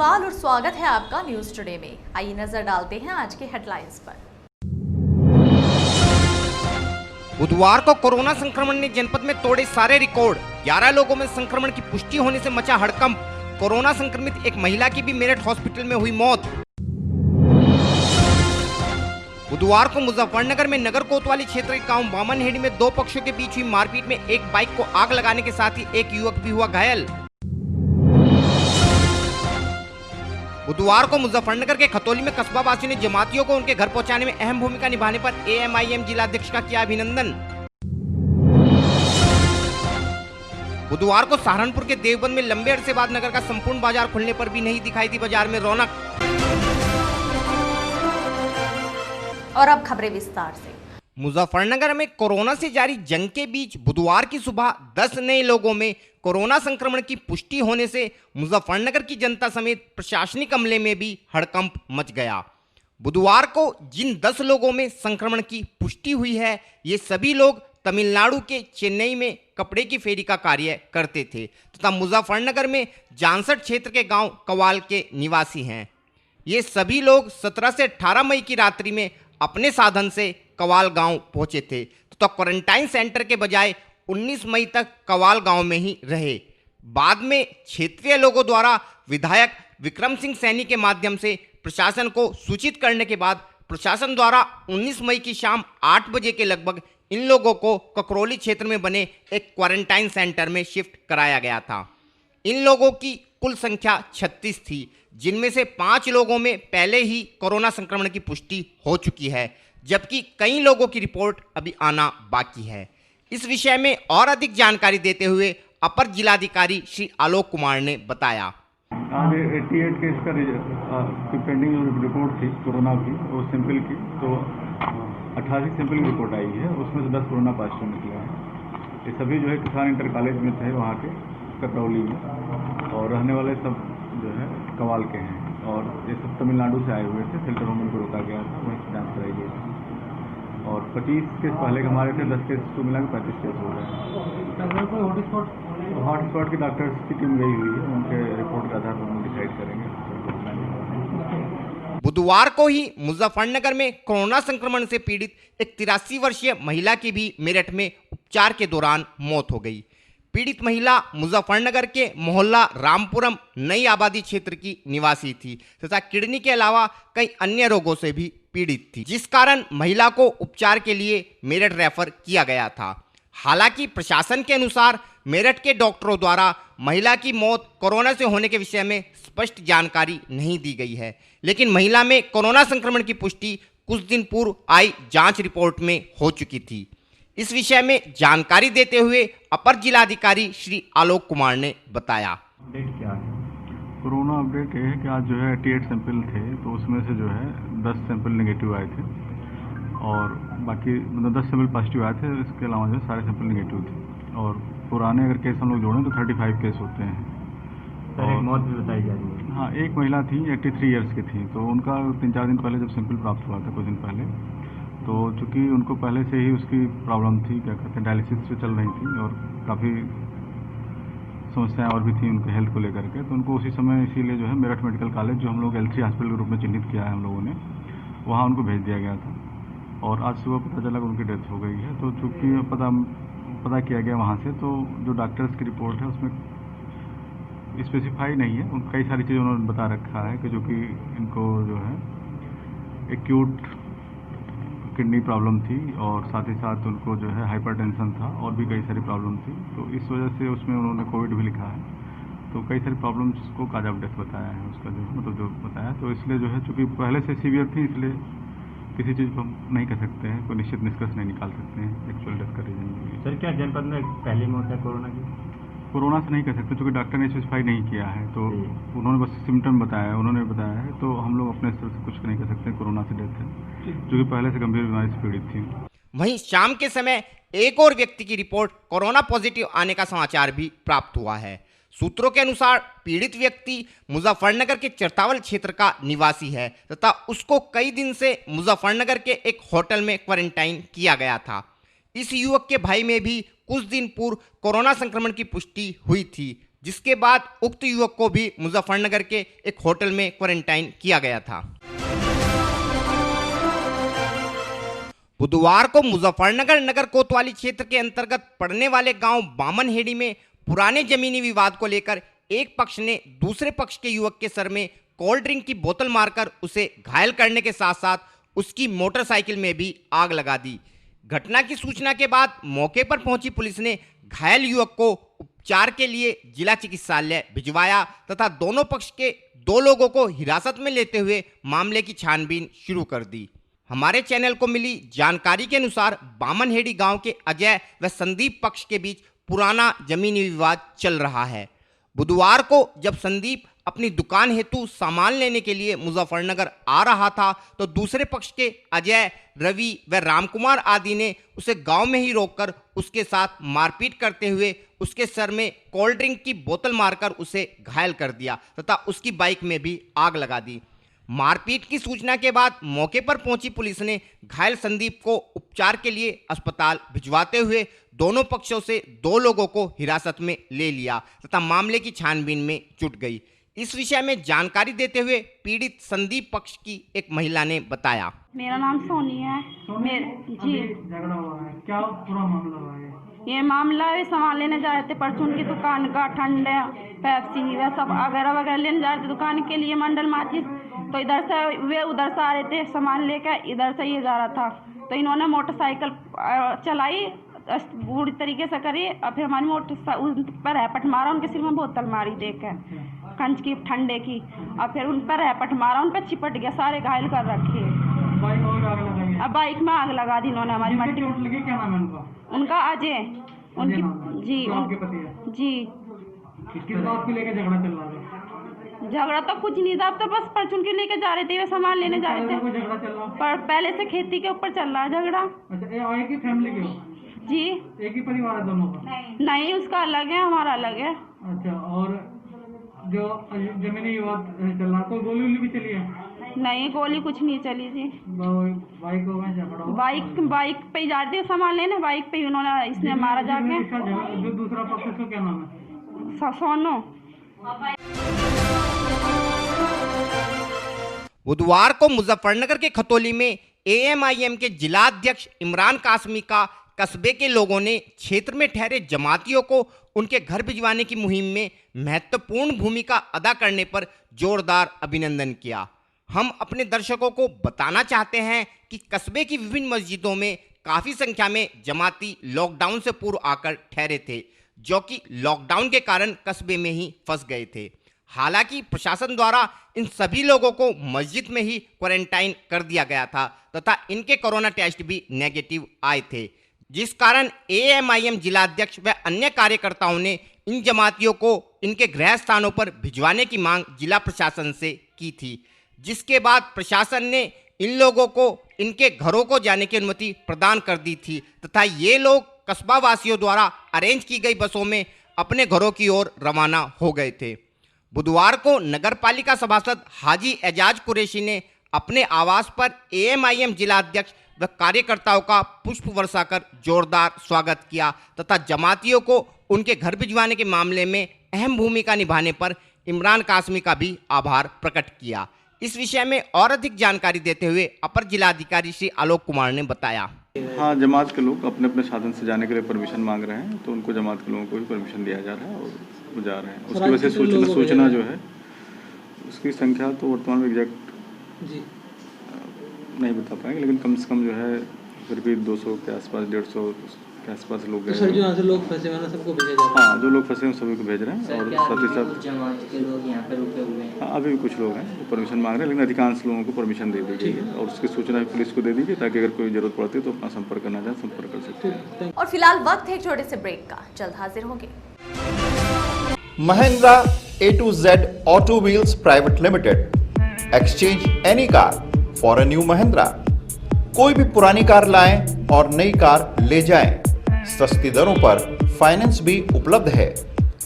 अग्रवाल और स्वागत है आपका न्यूज टुडे में। आइए नजर डालते हैं आज के हेडलाइंस पर। बुधवार को कोरोना संक्रमण ने जनपद में तोड़े सारे रिकॉर्ड। 11 लोगों में संक्रमण की पुष्टि होने से मचा हड़कंप। कोरोना संक्रमित एक महिला की भी मेरठ हॉस्पिटल में हुई मौत। बुधवार को मुजफ्फरनगर में नगर कोतवाली क्षेत्र के गांव बामनहेड़ी में दो पक्षों के बीच हुई मारपीट में एक बाइक को आग लगाने के साथ ही एक युवक भी हुआ घायल। बुधवार को मुजफ्फरनगर के खतौली में कस्बा वासियों ने जमातियों को उनके घर पहुंचाने में अहम भूमिका निभाने पर AMIM जिलाध्यक्ष का किया अभिनंदन। बुधवार को सहारनपुर के देवबंद में लंबे अरसे बाद नगर का संपूर्ण बाजार खुलने पर भी नहीं दिखाई दी बाजार में रौनक। और अब खबरें विस्तार से। मुजफ्फरनगर में कोरोना से जारी जंग के बीच बुधवार की सुबह 10 नए लोगों में कोरोना संक्रमण की पुष्टि होने से मुजफ्फरनगर की जनता समेत प्रशासनिक अमले में भी हड़कंप मच गया। बुधवार को जिन 10 लोगों में संक्रमण की पुष्टि हुई है, ये सभी लोग तमिलनाडु के चेन्नई में कपड़े की फेरी का कार्य करते थे तथा मुजफ्फरनगर में जानसठ क्षेत्र के गांव कवाल के निवासी हैं। ये सभी लोग 17 से 18 मई की रात्रि में अपने साधन से कवाल गांव पहुंचे थे तो क्वारंटाइन सेंटर के बजाय 19 मई तक कवाल गांव में ही रहे। बाद में क्षेत्रीय लोगों द्वारा विधायक विक्रम सिंह सैनी के माध्यम से प्रशासन को सूचित करने के बाद प्रशासन द्वारा 19 मई की शाम 8 बजे के लगभग इन लोगों को ककरौली क्षेत्र में बने एक क्वारंटाइन सेंटर में शिफ्ट कराया गया था। इन लोगों की कुल संख्या 36 थी, जिनमें से 5 लोगों में पहले ही कोरोना संक्रमण की पुष्टि हो चुकी है, जबकि कई लोगों की रिपोर्ट अभी आना बाकी है। इस विषय में और अधिक जानकारी देते हुए अपर जिलाधिकारी श्री आलोक कुमार ने बताया। आज 88 केस का पेंडिंग रिपोर्ट थी कोरोना की, वो सैंपल की, तो 88 सैंपल की रिपोर्ट आई है, उसमें से 10 कोरोना पॉजिटिव निकला है। ये सभी जो है किसान इंटर कॉलेज में थे वहाँ के ककरौली में, और रहने वाले सब जो है कवाल के हैं, और ये सब तमिलनाडु से आए हुए थे। फिल्टर होम को रोका गया था, वहीं से जाँच कराई गई थी, और 25 केस पहले के हमारे थे, 10 केस को मिला के 35 केस हो गए। हॉटस्पॉट की डॉक्टर्स की टीम गई हुई है, उनके रिपोर्ट के आधार पर हम डिसाइड करेंगे। बुधवार को ही मुजफ्फरनगर में कोरोना संक्रमण से पीड़ित एक 83 वर्षीय महिला की भी मेरठ में उपचार के दौरान मौत हो गई। पीड़ित महिला मुजफ्फरनगर के मोहल्ला रामपुरम नई आबादी क्षेत्र की निवासी थी तथा किडनी के अलावा कई अन्य रोगों से भी पीड़ित थी, जिस कारण महिला को उपचार के लिए मेरठ रेफर किया गया था। हालांकि प्रशासन के अनुसार मेरठ के डॉक्टरों द्वारा महिला की मौत कोरोना से होने के विषय में स्पष्ट जानकारी नहीं दी गई है, लेकिन महिला में कोरोना संक्रमण की पुष्टि कुछ दिन पूर्व आई जांच रिपोर्ट में हो चुकी थी। इस विषय में जानकारी देते हुए अपर जिलाधिकारी श्री आलोक कुमार ने बताया। अपडेट क्या है? कोरोना अपडेट ये है कि आज जो है 88 सैंपल थे, तो उसमें से जो है 10 सैंपल नेगेटिव आए थे, और बाकी 10 सैंपल पॉजिटिव आए थे। इसके अलावा जो सारे सैंपल नेगेटिव थे, और पुराने अगर केस हम लोग जोड़ें तो 35 केस होते हैं। और एक मौत भी बताई जा रही है। हाँ, एक महिला थी, 83 ईयर्स की थी, तो उनका 3-4 दिन पहले जब सैंपल प्राप्त हुआ था, कुछ दिन पहले, तो चूँकि उनको पहले से ही उसकी प्रॉब्लम थी, क्या कहते हैं, डायलिसिस से चल रही थी, और काफ़ी समस्याएं और भी थी उनके हेल्थ को लेकर के, तो उनको उसी समय इसीलिए जो है मेरठ मेडिकल कॉलेज, जो हम लोग L3 हॉस्पिटल के रूप में चिन्हित किया है हम लोगों ने, वहाँ उनको भेज दिया गया था। और आज सुबह पता चला कि उनकी डेथ हो गई है। तो चूँकि पता किया गया वहाँ से, तो जो डॉक्टर्स की रिपोर्ट है उसमें स्पेसिफाई नहीं है, उन कई सारी चीज़ें उन्होंने बता रखा है कि जो कि इनको जो है एक्यूट किडनी प्रॉब्लम थी, और साथ ही साथ उनको जो है हाइपरटेंशन था, और भी कई सारी प्रॉब्लम थी। तो इस वजह से उसमें उन्होंने कोविड भी लिखा है, तो कई सारी प्रॉब्लम्स को काज ऑफ डेथ बताया है उसका, जो मतलब जो बताया। तो इसलिए जो है चूँकि पहले से सीवियर थी, इसलिए किसी चीज़ को हम नहीं कह सकते हैं, कोई निश्चित निष्कर्ष नहीं निकाल सकते हैं एक्चुअल डेथ का रीजन। सर, क्या जनपद में पहली मौत है कोरोना की? कोरोना से नहीं कह सकते, क्योंकि डॉक्टर ने स्पेसिफाई नहीं किया है, तो उन्होंने बस सिम्टम बताया, उन्होंने बताया है, तो हम लोग अपने स्तर से कुछ नहीं कह सकते। कोरोना से डेथ है, जो कि पहले से गंभीर बीमारी से पीड़ित थी। वहीं शाम के समय एक और व्यक्ति की रिपोर्ट कोरोना पॉजिटिव आने का समाचार भी प्राप्त हुआ है। सूत्रों के अनुसार पीड़ित व्यक्ति मुजफ्फरनगर के चरतावल क्षेत्र का निवासी है तथा उसको कई दिन से मुजफ्फरनगर के एक होटल में क्वारंटाइन किया गया था। इस युवक के भाई में भी कुछ दिन पूर्व कोरोना संक्रमण की पुष्टि हुई थी। जिसके बाद उक्त युवक को भी मुजफ्फरनगर के एक होटल में क्वारंटाइन किया गया था। बुधवार को मुजफ्फरनगर नगर कोतवाली क्षेत्र के अंतर्गत पड़ने वाले गांव बामनहेड़ी में पुराने जमीनी विवाद को लेकर एक पक्ष ने दूसरे पक्ष के युवक के सर में कोल्ड ड्रिंक की बोतल मारकर उसे घायल करने के साथ साथ उसकी मोटरसाइकिल में भी आग लगा दी। घटना की सूचना के बाद मौके पर पहुंची पुलिस ने घायल युवक को उपचार के लिए जिला चिकित्सालय भिजवाया तथा दोनों पक्ष के 2 लोगों को हिरासत में लेते हुए मामले की छानबीन शुरू कर दी। हमारे चैनल को मिली जानकारी के अनुसार बामनहेड़ी गांव के अजय व संदीप पक्ष के बीच पुराना जमीनी विवाद चल रहा है। बुधवार को जब संदीप अपनी दुकान हेतु सामान लेने के लिए मुजफ्फरनगर आ रहा था तो दूसरे पक्ष के अजय, रवि व रामकुमार आदि ने उसे गांव में ही रोककर उसके साथ मारपीट करते हुए उसके सर में कोल्ड ड्रिंक की बोतल मारकर उसे घायल कर दिया तथा उसकी बाइक में भी आग लगा दी। मारपीट की सूचना के बाद मौके पर पहुंची पुलिस ने घायल संदीप को उपचार के लिए अस्पताल भिजवाते हुए दोनों पक्षों से 2 लोगों को हिरासत में ले लिया तथा मामले की छानबीन में जुट गई। इस विषय में जानकारी देते हुए पीड़ित संदीप पक्ष की एक महिला ने बताया। मेरा नाम सोनी है। जी झगड़ा हुआ है, क्या पूरा मामला हुआ है? ये मामला है, सामान लेने जा रहे थे परचून की दुकान का, ठंडे पेप्सी व सब वगैरह लेने जा रहे थे दुकान के लिए मंडल माचिस। तो इधर से वे उधर से आ रहे थे सामान लेकर, इधर से ये जा रहा था तो इन्होंने मोटरसाइकिल चलाई बुरी तरीके से करी और फिर हमारी मोटर उन पर रैपट मारा, उनके सिर में बोतल मारी देकर कंच की ठंडे की और फिर उन पर रैपट मारा, उन पर चिपट गया, सारे घायल कर रखे। अब बाइक में आग लगा दी इन्होंने हमारी मट्टी। क्या नाम है उनका? उनका अजय, उनकी जी आपके पति है? जी। किस बात को लेकर झगड़ा चल रहा है? झगड़ा तो कुछ नहीं था, अब तो बस परचून के लेके जा रहे थे, वे सामान लेने जा रहे थे। झगड़ा चल रहा पर पहले से खेती के ऊपर चल रहा है झगड़ा। अच्छा, एक ही फैमिली के हो? जी, एक ही परिवार है दोनों का? नहीं, उसका अलग है, हमारा अलग है। अच्छा, और जो जमीनी विवाद चल रहा, कोई गोली वोली भी चली है? नहीं, गोली कुछ नहीं चली जी। बाइक हो गए झगड़ा? बाइक पे ही जा रहे थे सामान लेने, बाइक पे उन्होंने इसने मारा जाके। जो दूसरा पक्ष है, क्या नाम है? सोनू। बुधवार को मुजफ्फरनगर के खतौली में AMIM के जिला अध्यक्ष इमरान कासमी का कस्बे के लोगों ने क्षेत्र में ठहरे जमातियों को उनके घर भिजवाने की मुहिम में महत्वपूर्ण भूमिका अदा करने पर जोरदार अभिनंदन किया। हम अपने दर्शकों को बताना चाहते हैं कि कस्बे की विभिन्न मस्जिदों में काफ़ी संख्या में जमाती लॉकडाउन से पूर्व आकर ठहरे थे, जो कि लॉकडाउन के कारण कस्बे में ही फंस गए थे। हालांकि प्रशासन द्वारा इन सभी लोगों को मस्जिद में ही क्वारंटाइन कर दिया गया था तथा इनके कोरोना टेस्ट भी नेगेटिव आए थे, जिस कारण AMIM जिलाध्यक्ष व अन्य कार्यकर्ताओं ने इन जमातियों को इनके गृह स्थानों पर भिजवाने की मांग जिला प्रशासन से की थी, जिसके बाद प्रशासन ने इन लोगों को इनके घरों को जाने की अनुमति प्रदान कर दी थी तथा ये लोग कस्बा वासियों द्वारा अरेंज की गई बसों में अपने घरों की ओर रवाना हो गए थे। बुधवार को नगरपालिका सभासद हाजी एजाज कुरैशी ने अपने आवास पर AMIM जिलाध्यक्ष व कार्यकर्ताओं का पुष्प वर्षा कर जोरदार स्वागत किया तथा जमातियों को उनके घर भिजवाने के मामले में अहम भूमिका निभाने पर इमरान कासमी का भी आभार प्रकट किया। इस विषय में और अधिक जानकारी देते हुए अपर जिलाधिकारी श्री आलोक कुमार ने बताया। हाँ, जमात के लोग अपने अपने साधन से जाने के लिए परमिशन मांग रहे हैं, तो उनको जमात के लोगों को भी परमिशन दिया जा रहा है और वो जा रहे हैं। उसकी वजह से सूचना जो है उसकी संख्या तो वर्तमान में एग्जैक्ट नहीं बता पाएंगे, लेकिन कम से कम जो है फिर भी 200 के आसपास, 150 के आसपास लोग गए। सर, जो यहाँ से लोग फंसे हुए हैं सबको भेजा जा रहा है? हाँ, जो लोग फंसे हैं सभी को भेज रहे हैं और साथ ही साथ जमात के लोग यहाँ पे रुके हुए हैं। हाँ, अभी भी कुछ लोग हैं जो परमिशन मांग रहे हैं, लेकिन अधिकांश लोगों को परमिशन दे दी गई है और उसकी सूचना भी पुलिस को दे दी गई ताकि अगर कोई जरूरत पड़ती है तो अपना संपर्क करना चाहे संपर्क कर सकते हैं। और फिलहाल वक्त है एक छोटे से ब्रेक का, जल्द हाजिर होंगे। Mahindra A to Z Auto Wheels Private Limited. Exchange any car for a new Mahindra. कोई भी पुरानी कार लाएं और नई कार ले जाएं। सस्ती दरों पर फाइनेंस भी उपलब्ध है।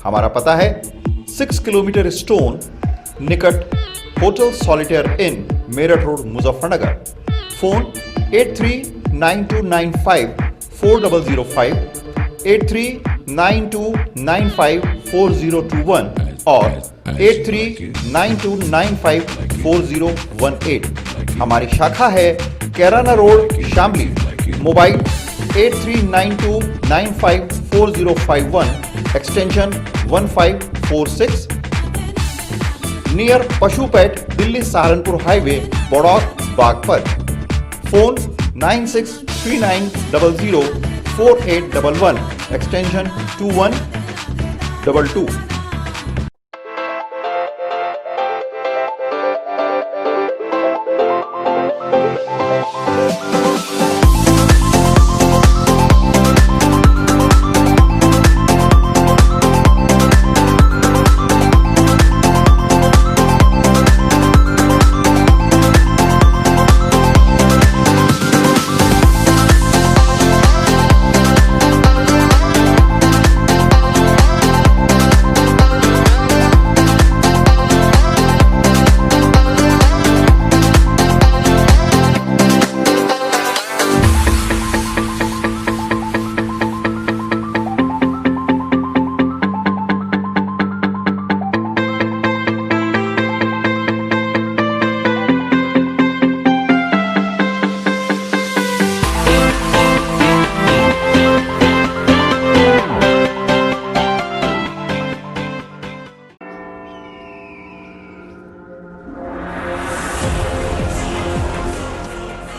हमारा पता है 6 किलोमीटर स्टोन निकट hotel Solitaire Inn Meerut road Muzaffarnagar. Phone 8392954005 8392954005। 4021 और 8392954018। हमारी शाखा है Kairana road, Shamli. Mobile 8392954051 extension 1546। Near पशुपेट, Delhi Saharanpur highway, Baraut, Baghpat. Phone 9639004811 extension 2122।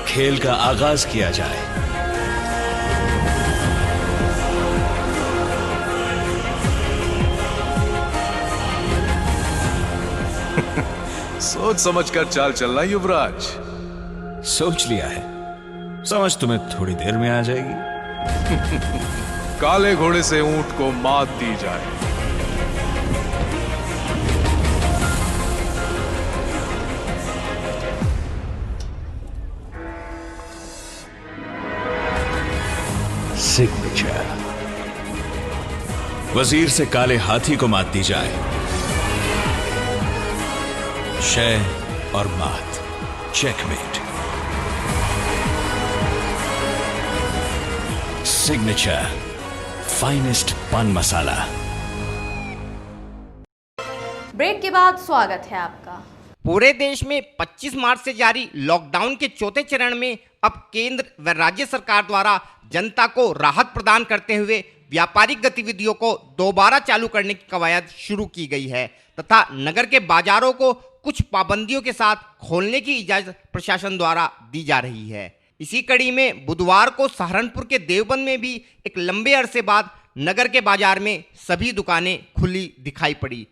खेल का आगाज किया जाए। सोच समझ कर चाल चलना युवराज। सोच लिया है, समझ तुम्हें थोड़ी देर में आ जाएगी। काले घोड़े से ऊंट को मात दी जाए। सिग्नेचर। वजीर से काले हाथी को मात दी जाए। शय और मात, चेकमेट। सिग्नेचर फाइनेस्ट पान मसाला। ब्रेक के बाद स्वागत है आपका। पूरे देश में 25 मार्च से जारी लॉकडाउन के चौथे चरण में अब केंद्र व राज्य सरकार द्वारा जनता को राहत प्रदान करते हुए व्यापारिक गतिविधियों को दोबारा चालू करने की कवायद शुरू की गई है तथा नगर के बाजारों को कुछ पाबंदियों के साथ खोलने की इजाजत प्रशासन द्वारा दी जा रही है। इसी कड़ी में बुधवार को सहारनपुर के देवबंद में भी एक लंबे अरसे बाद नगर के बाजार में सभी दुकानें खुली दिखाई पड़ी।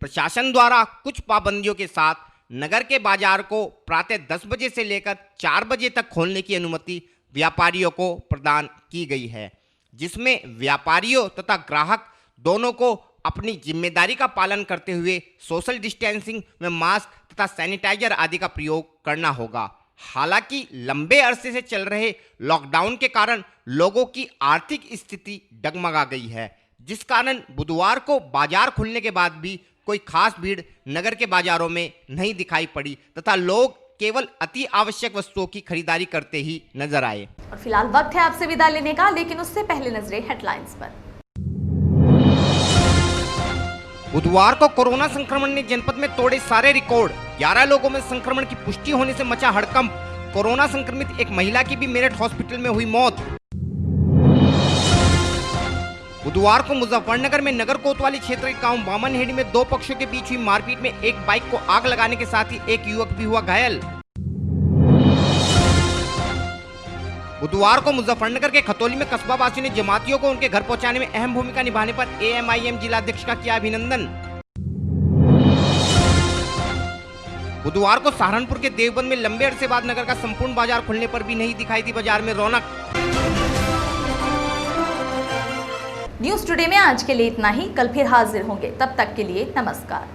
प्रशासन द्वारा कुछ पाबंदियों के साथ नगर के बाजार को प्रातः 10 बजे से लेकर 4 बजे तक खोलने की अनुमति व्यापारियों को प्रदान की गई है, जिसमें व्यापारियों तथा ग्राहक दोनों को अपनी जिम्मेदारी का पालन करते हुए सोशल डिस्टेंसिंग में मास्क तथा सैनिटाइजर आदि का प्रयोग करना होगा। हालांकि लंबे अरसे से चल रहे लॉकडाउन के कारण लोगों की आर्थिक स्थिति डगमगा गई है, जिस कारण बुधवार को बाजार खुलने के बाद भी कोई खास भीड़ नगर के बाजारों में नहीं दिखाई पड़ी तथा लोग केवल अति आवश्यक वस्तुओं की खरीदारी करते ही नजर आए। और फिलहाल वक्त है आपसे विदा लेने का, लेकिन उससे पहले नजरें हेडलाइंस पर। बुधवार को कोरोना संक्रमण ने जनपद में तोड़े सारे रिकॉर्ड। 11 लोगों में संक्रमण की पुष्टि होने से मचा हड़कंप। कोरोना संक्रमित एक महिला की भी मेरठ हॉस्पिटल में हुई मौत। बुधवार को मुजफ्फरनगर में नगर कोतवाली क्षेत्र के गांव बामनहेड़ी में 2 पक्षों के बीच हुई मारपीट में एक बाइक को आग लगाने के साथ ही एक युवक भी हुआ घायल। बुधवार को मुजफ्फरनगर के खतौली में कस्बा वासियों ने जमातियों को उनके घर पहुंचाने में अहम भूमिका निभाने पर AMIM जिलाध्यक्ष का किया अभिनंदन। बुधवार को सहारनपुर के देवबंद में लंबे अरसे बाद नगर का संपूर्ण बाजार खुलने पर भी नहीं दिखाई दी बाजार में रौनक। न्यूज टुडे में आज के लिए इतना ही। कल फिर हाजिर होंगे, तब तक के लिए नमस्कार।